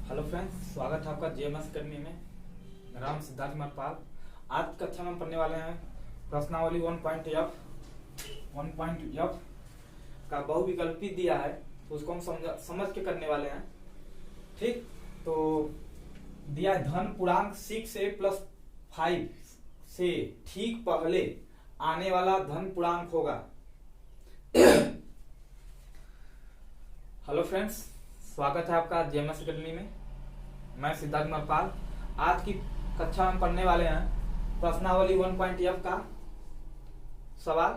Hello friends, स्वागत है आपका जेएमएस अकेडमी में। मेरा नाम सिद्धार्थ मरपाल। आज की कक्षा में हम पढ़ने वाले हैं प्रश्नावली 1.f का बहुविकल्पी दिया है, तो उसको हम समझ के करने वाले हैं। ठीक, तो दिया है धन पूर्णांक 6a + 5 से ठीक पहले आने वाला धन पूर्णांक होगा। हेलो फ्रेंड्स, स्वागत है आपका जेएमएस अकेडमी में। मैं सिद्धार्थ मरपाल। आज की कक्षा में पढ़ने वाले हैं प्रश्नावली 1.f का सवाल।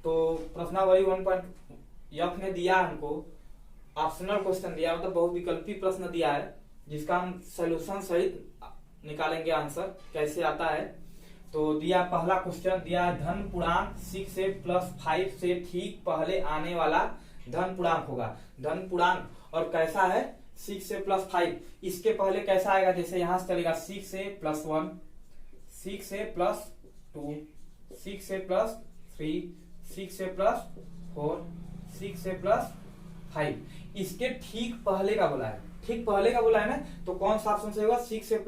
तो प्रश्नावली 1.f में दिया हमको ऑप्शनल क्वेश्चन दिया, मतलब बहुविकल्पी प्रश्न दिया है, जिसका हम सॉल्यूशन सहित निकालेंगे आंसर कैसे आता है। तो दिया पहला क्वेश्चन दिया है धन पूर्णांक 6a + 5 से ठीक पहले आने वाला धन पूर्णांक होगा। धन पूर्णांक और कैसा है 6a + 5, इसके पहले कैसा आएगा, जैसे यहां से चलेगा 6a + 1, 6a + 2, 6a + 3, 6a + 4, 6a + 5। इसके ठीक पहले का बोला है, ठीक पहले का बोला है ना, तो कौन सा ऑप्शन सही होगा? 6a +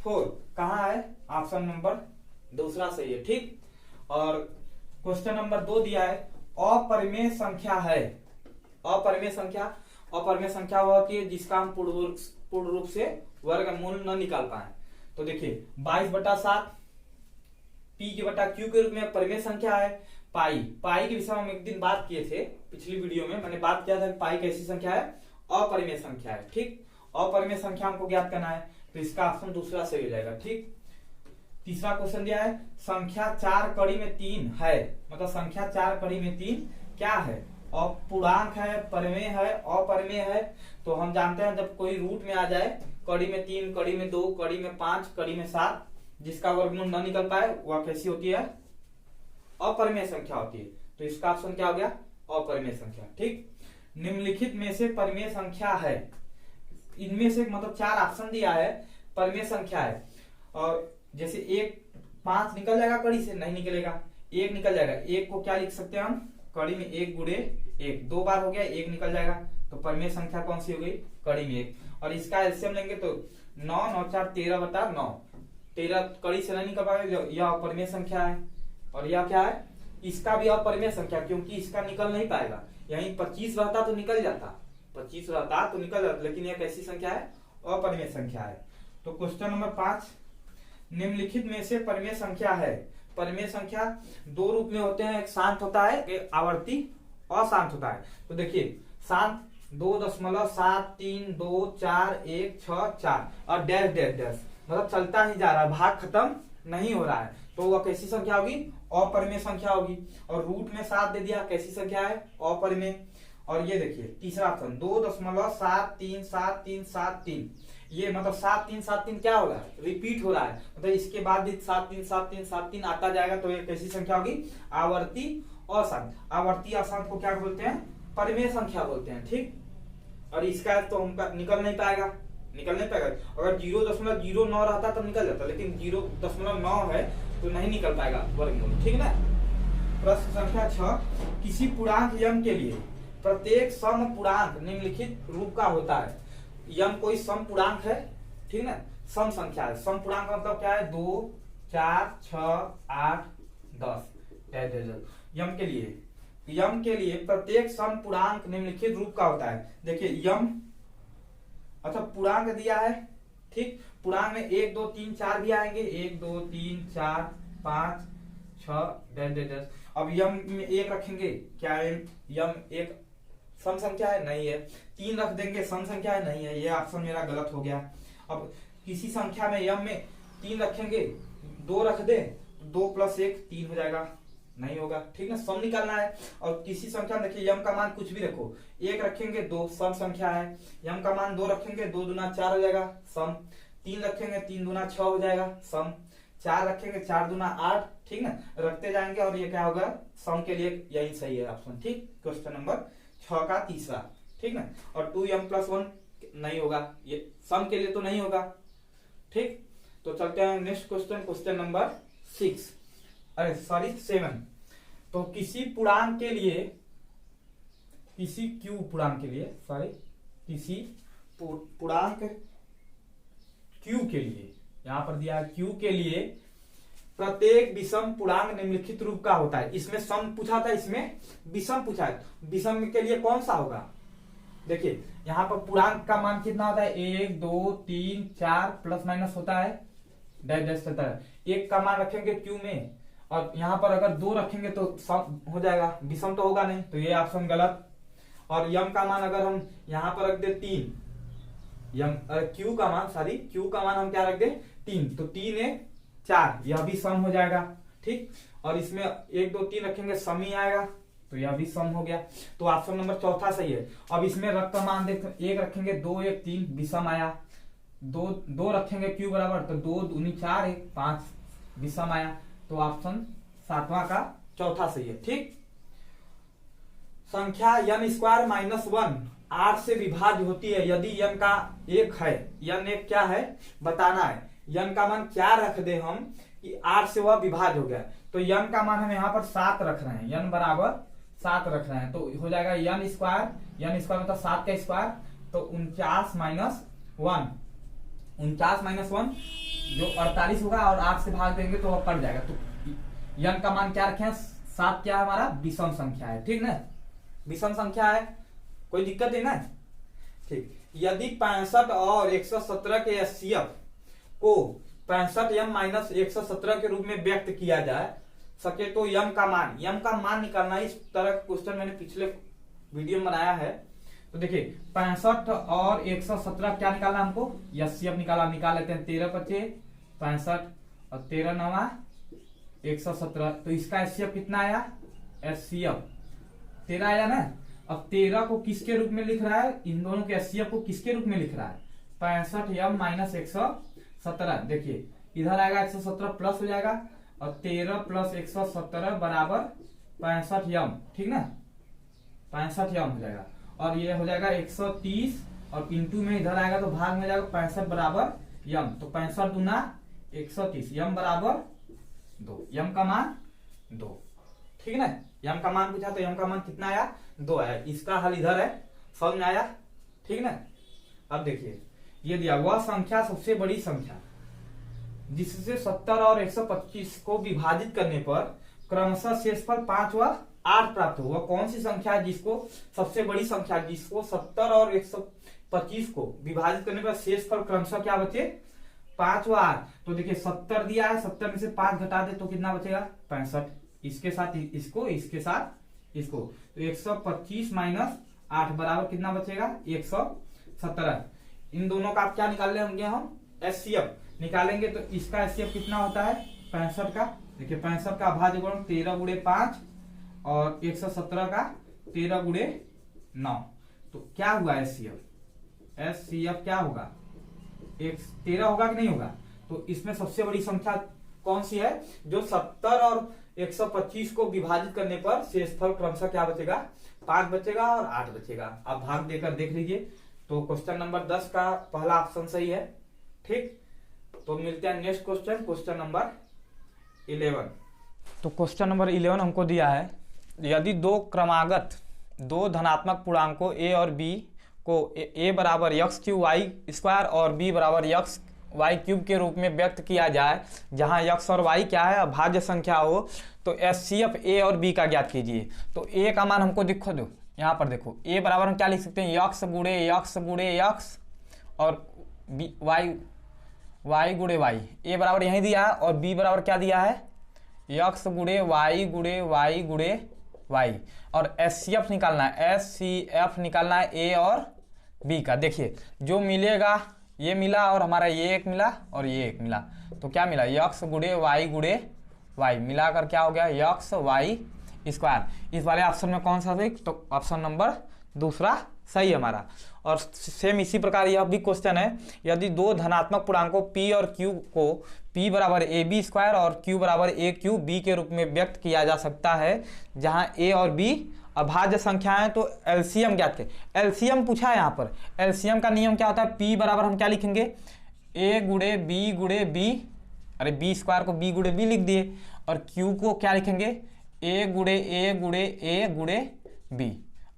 4 कहाँ है? ऑप्शन नंबर दूसरा सही है। ठीक, और क्वेश्चन नंबर 2 दिया है अपरिमेय संख्या है। अपरिमेय संख्या वह होती है जिसका हम पूर्ण रूप से वर्गमूल न निकाल पाए। तो देखिए 22/7 p/q के रूप में परिमेय संख्या है। पाई के विषय में हम एक दिन बात किए थे, पिछली वीडियो में मैंने बात किया था कि पाई कैसी संख्या है? अपरिमेय संख्या है। ठीक, अपरिमेय संख्या हमको ज्ञात करना है, तो इसका ऑप्शन दूसरा सही हो जाएगा। ठीक, तीसरा क्वेश्चन दिया है संख्या 4 कड़ी में 3 है, मतलब संख्या 4 कड़ी में 3 क्या है? पूर्णांक है, परिमेय है, अपरिमेय है। तो हम जानते हैं जब कोई रूट में आ जाए, कड़ी में 3, कड़ी में 2, कड़ी में 5, कड़ी में 7, जिसका वर्गमूल न निकल पाए, वह कैसी होती है? अपरिमेय संख्या होती है। तो इसका ऑप्शन क्या हो गया? अपरिमेय संख्या। ठीक, निम्नलिखित में से परिमेय संख्या है, इनमें से मतलब 4 ऑप्शन दिया है, परिमेय संख्या है। और जैसे 5 निकल जाएगा कड़ी से? नहीं निकलेगा। 1 निकल जाएगा। 1 को क्या लिख सकते हैं हम? कड़ी में 1 × 1, 2 बार हो गया, 1 निकल जाएगा। तो परिमेय संख्या कौन सी हो गई? कड़ी में 1। और इसका एलसीएम लेंगे तो 9 × 9 = 4, 13/9। 13 कड़ी से नहीं निकल पाएगा, यह अपरिमेय संख्या है। और यह क्या है? इसका भी अपरिमेय संख्या, क्योंकि इसका निकल नहीं पाएगा। यही 25 रहता तो निकल जाता, 25 रहता तो निकल जाता, लेकिन यह कैसी संख्या है? अपरिमेय संख्या है। तो क्वेश्चन नंबर 5, निम्नलिखित में से परिमेय संख्या है। परिमेय संख्या 2 रूप में होते हैं, एक शांत होता है, एक आवर्ती अशांत होता है। तो देखिए शांत 2.7324164 और डैश डैश डैश, मतलब चलता ही जा रहा है, भाग खत्म नहीं हो रहा है, तो वह कैसी संख्या होगी? अपरिमेय संख्या होगी। और रूट में 7 दे दिया, कैसी संख्या है? अपरिमेय। और ये देखिए तीसरा ऑप्शन 2.7373773, ये मतलब 7373 क्या हो रहा है? रिपीट हो रहा है, मतलब इसके बाद भी 737373 आता जाएगा, तो ये कैसी संख्या होगी? आवर्ती अशांत। आवर्ती अशांत को क्या बोलते हैं? परिमेय संख्या बोलते हैं। ठीक, और इसका तो हमका निकल नहीं पाएगा। अगर 0.09 रहता तो निकल जाता, लेकिन 0.9 है तो नहीं निकल पाएगा वर्गमूल। ठीक ना। प्रश्न संख्या 6, किसी पूर्णांक यम के लिए प्रत्येक सम पूर्णांक निम्नलिखित रूप का होता है। यम कोई सम पूर्णांक है, ठीक ना, सम संख्या है। सम पूर्णांक मतलब क्या है? 2, 4, 6, 8, 10। यम के लिए प्रत्येक सम पूर्णांक निम्नलिखित रूप का होता है। देखिए यम मतलब पूर्णांक दिया है। ठीक, पूर्णांक में 1, 2, 3, 4 भी आएंगे, 1, 2, 3, 4, 5, 6 डैश। अब यम में 1 रखेंगे, क्या है? यम एक सम संख्या है? नहीं है। 3 रख देंगे, सम संख्या है? नहीं है। ये ऑप्शन मेरा गलत हो गया। अब किसी संख्या में यम में 3 रखेंगे, 2 रख दें, 2 + 1 3 हो जाएगा? नहीं होगा। ठीक है, सम निकालना है। और किसी संख्या में देखिए यम का मान कुछ भी रखो, 1 रखेंगे 2, सम संख्या है। यम का मान 2 रखेंगे, 2 दूना 4 हो जाएगा, सम। 3 रखेंगे, 3 दूना 6 हो जाएगा, सम। 4 रखेंगे, 4 दूना 8, ठीक ना, रखते जाएंगे और ये क्या होगा? सम के लिए यही सही है ऑप्शन। ठीक, क्वेश्चन नंबर 6 का तीसरा। ठीक ना। और 2m + 1 नहीं होगा, ये सम के लिए तो नहीं होगा। ठीक, तो चलते हैं नेक्स्ट क्वेश्चन, क्वेश्चन नंबर 7। तो किसी q पूर्णांक के लिए पूर्णांक q के लिए, यहां पर दिया है q के लिए प्रत्येक विषम पूर्णांक निम्नलिखित रूप का होता है। इसमें सम पूछा था, इसमें विषम पूछा है। विषम के लिए कौन सा होगा? देखिए यहाँ पर पूर्णांक का मान कितना होता है? 1 2 3 4 प्लस माइनस होता है, डैश डैश चलता है। 1 का मान रखेंगे q में, और यहाँ पर अगर 2 रखेंगे तो सम हो जाएगा, विषम तो होगा नहीं, तो ये ऑप्शन गलत। और यम का मान अगर हम यहाँ पर रख दे 3, क्यू का मान हम क्या रख दे 3, तो 3 1 4, यह भी सम हो जाएगा। ठीक, और इसमें 1 2 3 रखेंगे, सम ही आएगा, तो यह भी सम हो गया। तो ऑप्शन नंबर चौथा सही है। अब इसमें रख का मान देख, 1 रखेंगे 2 1 3, विषम आया। 2 रखेंगे क्यू बराबर, तो 2 दूनी 4 1 5, विषम आया। तो ऑप्शन 7वां का चौथा सही है। ठीक, संख्या n स्क्वायर माइनस 1 8 से विभाज्य होती है यदि n का 1 है। n एक क्या है बताना है। n का मान क्या रख दे हम कि 8 से वह विभाज्य हो गया, तो n का मान हम यहाँ पर 7 रख रहे हैं, n बराबर 7 रख रहे हैं, तो हो जाएगा n स्क्वायर मतलब 7 का स्क्वायर, तो 49 माइनस 1 जो 48 होगा, और 8 से भाग देंगे तो वह कट जाएगा। तो n का मान क्या रखे? 7 क्या है हमारा? विषम संख्या है। ठीक ना, विषम संख्या है, कोई दिक्कत है ना। ठीक, यदि 65 और 117 के एचसीएफ को 65m माइनस 117 के रूप में व्यक्त किया जाए सके तो m का मान निकालना है। इस तरह का क्वेश्चन मैंने पिछले वीडियो में बनाया है। तो देखिए 65 और 117 क्या निकालना हमको? एचसीएफ निकाल लेते हैं। 13 25 65 और 13 9 117, तो इसका एचसीएफ कितना आया? एचसीएफ 13 आया ना। अब 13 को किसके रूप में लिख रहा है? इन दोनों के एचसीएफ को किसके रूप में लिख रहा है? 65m minus 117। देखिए इधर आएगा 117 प्लस हो जाएगा, और 13 प्लस 117 बराबर 65m। ठीक ना, 65m हो जाएगा, और ये हो जाएगा 130, और इंटू में इधर आएगा तो भाग में जाएगा 65 बराबर m, तो 65 दूना 130, m बराबर 2, m का मान 2। ठीक है ना, m का मान पूछा तो m का मान कितना आया? 2 आया। इसका हल इधर है, समझ में आया? ठीक ना। अब देखिए ये दिया, वह संख्या सबसे बड़ी संख्या जिससे 70 और 125 को विभाजित करने पर क्रमशः शेषफल 5 व 8 प्राप्त हो। वह कौन सी संख्या है जिसको सबसे बड़ी संख्या, जिसको 70 और 125 को विभाजित करने पर शेषफल क्रमशः क्या बचे? 5 व 8। तो देखिए 70 दिया है, 70 में से 5 घटा दे तो कितना बचेगा? 65। इसके साथ इसको, इसके साथ इसको, तो 125 माइनस 8 बराबर कितना बचेगा? 117। इन दोनों का आप क्या निकाल लेंगे? हम एचसीएफ निकालेंगे, तो इसका एचसीएफ कितना होता है? 65 का। देखिए 65 का अभाज्य गुणन 13 गुणे 5, और 117 का 13 गुणे 9, तो क्या हुआ एचसीएफ? एचसीएफ क्या होगा? 13 होगा कि नहीं होगा? तो इसमें सबसे बड़ी संख्या कौन सी है? जो 70 और 125 को विभाजित करने पर शेषफल क्रमशः क्या बचेगा? 5 बचेगा और 8 बचेगा। आप भाग देकर देख लीजिए। तो क्वेश्चन नंबर 10 का पहला ऑप्शन सही है। ठीक, तो मिलते हैं नेक्स्ट क्वेश्चन, क्वेश्चन नंबर 11। तो क्वेश्चन नंबर 11 हमको दिया है, यदि दो क्रमागत दो धनात्मक पूर्णांकों a और b को a बराबर x क्यूब वाई स्क्वायर और b बराबर x वाई क्यूब के रूप में व्यक्त किया जाए, जहां x और y क्या है? अभाज्य संख्या हो, तो एचसीएफ a और b का ज्ञात कीजिए। तो a का मान हमको दिखो दो, यहाँ पर देखो a बराबर हम क्या लिख सकते हैं? x गुणे x और y गुणे y। a बराबर यही दिया है, और b बराबर क्या दिया है? x गुणे y गुणे y। और एचसीएफ निकालना है, एचसीएफ निकालना है a और b का। देखिए जो मिलेगा, ये मिला और हमारा ये एक मिला और ये एक मिला, तो क्या मिला? x गुणे y मिलाकर क्या हो गया? x y square. इस वाले ऑप्शन में कौन सा सही? तो ऑप्शन नंबर दूसरा सही है हमारा। और सेम इसी प्रकार यह भी क्वेश्चन है, यदि दो धनात्मक पूर्णांकों p और q को p बराबर ab स्क्वायर और q बराबर a क्यूब b के रूप में व्यक्त किया जा सकता है, जहां a और b अभाज्य संख्या है, तो एलसीएम ज्ञात करें। एलसीएम पूछा है यहाँ पर। एलसीएम का नियम क्या होता है? p बराबर हम क्या लिखेंगे? a गुणे b, अरे b स्क्वायर को b गुणे b लिख दिए, और q को क्या लिखेंगे? a गुणे a गुणे b।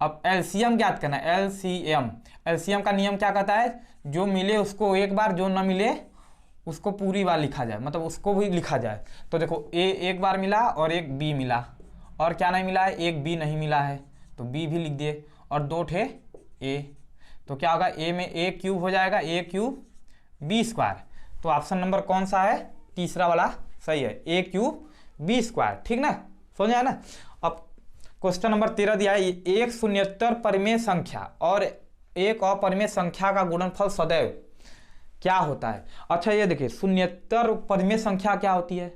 अब एलसीएम ज्ञात करना है, एलसीएम का नियम क्या कहता है, जो मिले उसको एक बार, जो ना मिले उसको पूरी बार लिखा जाए, मतलब उसको भी लिखा जाए। तो देखो ए एक बार मिला और एक बी मिला, और क्या नहीं मिला है, एक बी नहीं मिला है, तो बी भी लिख दिए, और दो ठे ए, तो क्या होगा, ए में ए क्यूब हो जाएगा, ए क्यूब बी स्क्वायर। तो ऑप्शन नंबर कौन सा है, तीसरा वाला सही है, ए क्यूब बी स्क्वायर, ठीक ना, समझ आया ना। अब क्वेश्चन नंबर 13 दिया है, एक शून्येतर परिमेय संख्या और एक अपरिमेय संख्या का गुणनफल सदैव क्या होता है। अच्छा ये देखिए, शून्येतर परिमेय संख्या क्या होती है,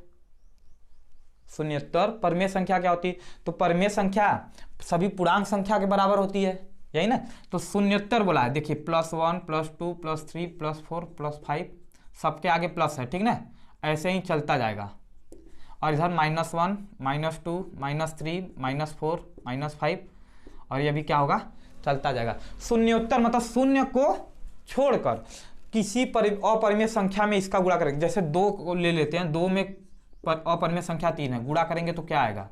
शून्येतर परिमेय संख्या क्या होती है, तो परिमेय संख्या सभी पूर्णांक संख्या के बराबर होती है, यही ना। तो शून्येतर बोला है, देखिए +1 +2 +3 +4 +5 सबके आगे प्लस है, ठीक ना, ऐसे ही चलता जाएगा। और इधर -1 -2 -3 -4 -5, और ये भी क्या होगा, चलता जाएगा। शून्योत्तर मतलब शून्य को छोड़कर किसी अपरिमेय संख्या में इसका गुणा करेंगे, जैसे 2 को ले लेते हैं, 2 में अपरिमेय संख्या 3 है, गुणा करेंगे तो क्या आएगा,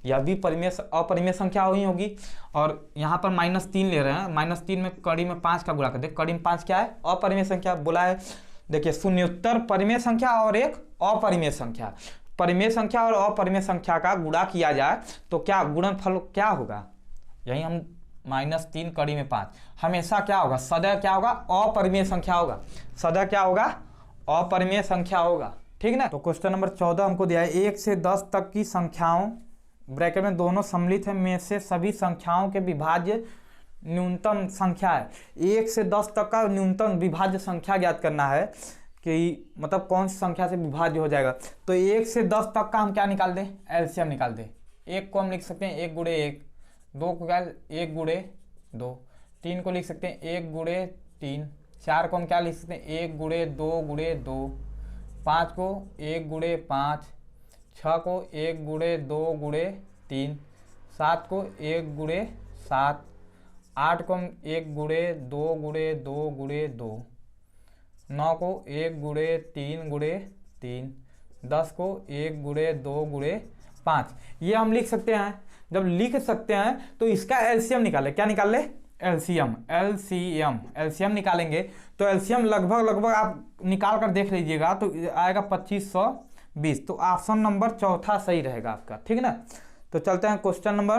यह भी अपरिमेय संख्या ही होगी। और यहाँ पर -3 ले रहे हैं, -3 में कड़ी में 5 का गुणा कर दे, कड़ी में 5 क्या है, अपरिमेय संख्या बोला है। देखिए शून्योत्तर परिमेय संख्या और एक अपरिमेय संख्या, परिमेय संख्या और अपरिमेय संख्या का गुणा किया जाए तो क्या गुणनफल क्या होगा, यही हम -3 कड़ी में 5 हमेशा क्या होगा, सदैव क्या होगा, अपरिमेय संख्या होगा, सदैव क्या होगा, अपरिमेय संख्या होगा, ठीक ना। तो क्वेश्चन नंबर 14 हमको दिया है, 1 से 10 तक की संख्याओं ब्रैकेट में दोनों सम्मिलित है में से सभी संख्याओं के विभाज्य न्यूनतम संख्या है। 1 से 10 तक का न्यूनतम विभाज्य संख्या ज्ञात करना है कि मतलब कौन सी संख्या से विभाज्य हो जाएगा। तो 1 से 10 तक का हम क्या निकाल दें, एलसीएम निकाल दें। 1 को हम लिख सकते हैं 1 गुणे 1, 2 को क्या 1 गुणे 2, 3 को लिख सकते हैं 1 गुणे 3, 4 को हम क्या लिख सकते हैं 1 गुणे 2 गुणे 2, 5 को 1 गुणे 5, 6 को 1 गुणे 2 गुणे 3, 7 को 1 गुणे 7, 8 को हम 1 गुणे 2 गुणे 2 गुणे 2, 9 को 1 गुणे 3 गुणे 3, 10 को 1 गुणे 2 गुणे 5। ये हम लिख सकते हैं। जब लिख सकते हैं तो इसका एलसीएम निकाले, क्या निकाल ले, एलसीएम, एलसीएम निकालेंगे तो एलसीएम लगभग आप निकाल कर देख लीजिएगा तो आएगा 2520। तो ऑप्शन नंबर चौथा सही रहेगा आपका, ठीक है ना। तो चलते हैं क्वेश्चन नंबर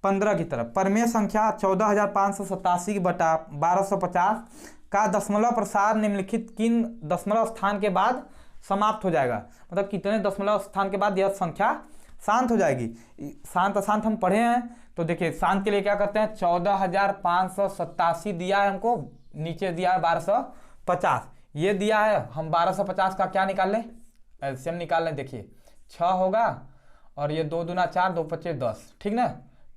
15 की तरफ। परिमेय संख्या 14587 बटा 1250 का दशमलव प्रसार निम्नलिखित किन दशमलव स्थान के बाद समाप्त हो जाएगा, मतलब कितने दशमलव स्थान के बाद यह संख्या शांत हो जाएगी। शांत अशांत हम पढ़े हैं, तो देखिए शांत के लिए क्या करते हैं, 14587 दिया है हमको, नीचे दिया है 1250, ये दिया है, हम 1250 का क्या निकाल लें, एलसीएम निकाल लें। देखिए 6 होगा और ये 2 दूना 4, 2 पच्चे 10, ठीक ना।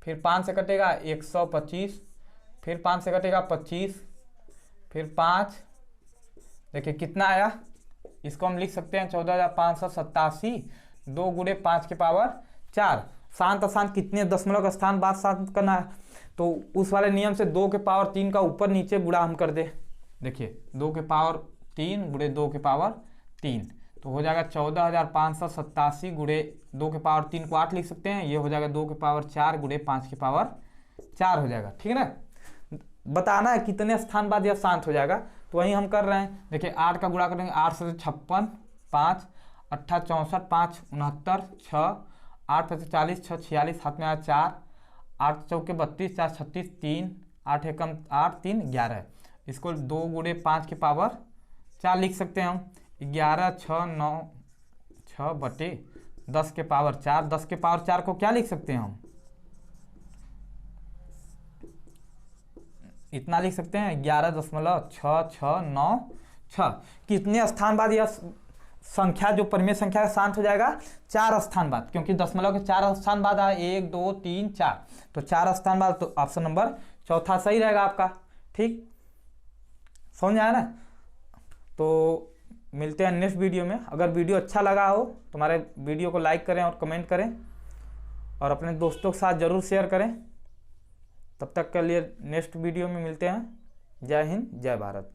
फिर 5 से कटेगा 125, फिर 5 से कटेगा 25, फिर 5, देखिए कितना आया, इसको हम लिख सकते हैं 14587, 2 गुणे 5 के पावर 4। शांत अशांत कितने दशमलव का स्थान बाद शांत करना है, तो उस वाले नियम से 2 के पावर 3 का ऊपर नीचे गुणा हम कर दे। देखिए 2 के पावर 3 गुणे 2 के पावर 3, तो हो जाएगा 14587 गुणे 2 के पावर 3 को 8 लिख सकते हैं, ये हो जाएगा 2 के पावर 4 गुणे 5 के पावर 4 हो जाएगा, ठीक है ना। बताना है कितने स्थान बाद यह शांत हो जाएगा, तो वही हम कर रहे हैं। देखिए 8 का गुणा करेंगे, 8 से 56, 5 8 64, 5 69, 6 8 5 40, 6 46, हाथ में आया 4, 8 चौके 32, 4 36, 3 8 एकम 8 3 11। इसको 2 गुणे 5 के पावर 4 लिख सकते हैं हम, 11 6 9 6 बटे 10 के पावर 4। 10 के पावर 4 को क्या लिख सकते हैं हम, इतना लिख सकते हैं 11.6696। कितने स्थान बाद यह संख्या जो परिमेय संख्या शांत हो जाएगा, 4 स्थान बाद, क्योंकि दशमलव के 4 स्थान बाद आए 1 2 3 4, तो 4 स्थान बाद, तो ऑप्शन नंबर चौथा सही रहेगा आपका, ठीक समझ आया ना। तो मिलते हैं नेक्स्ट वीडियो में। अगर वीडियो अच्छा लगा हो तो हमारे वीडियो को लाइक करें और कमेंट करें और अपने दोस्तों के साथ ज़रूर शेयर करें। तब तक के लिए नेक्स्ट वीडियो में मिलते हैं। जय हिंद, जय भारत।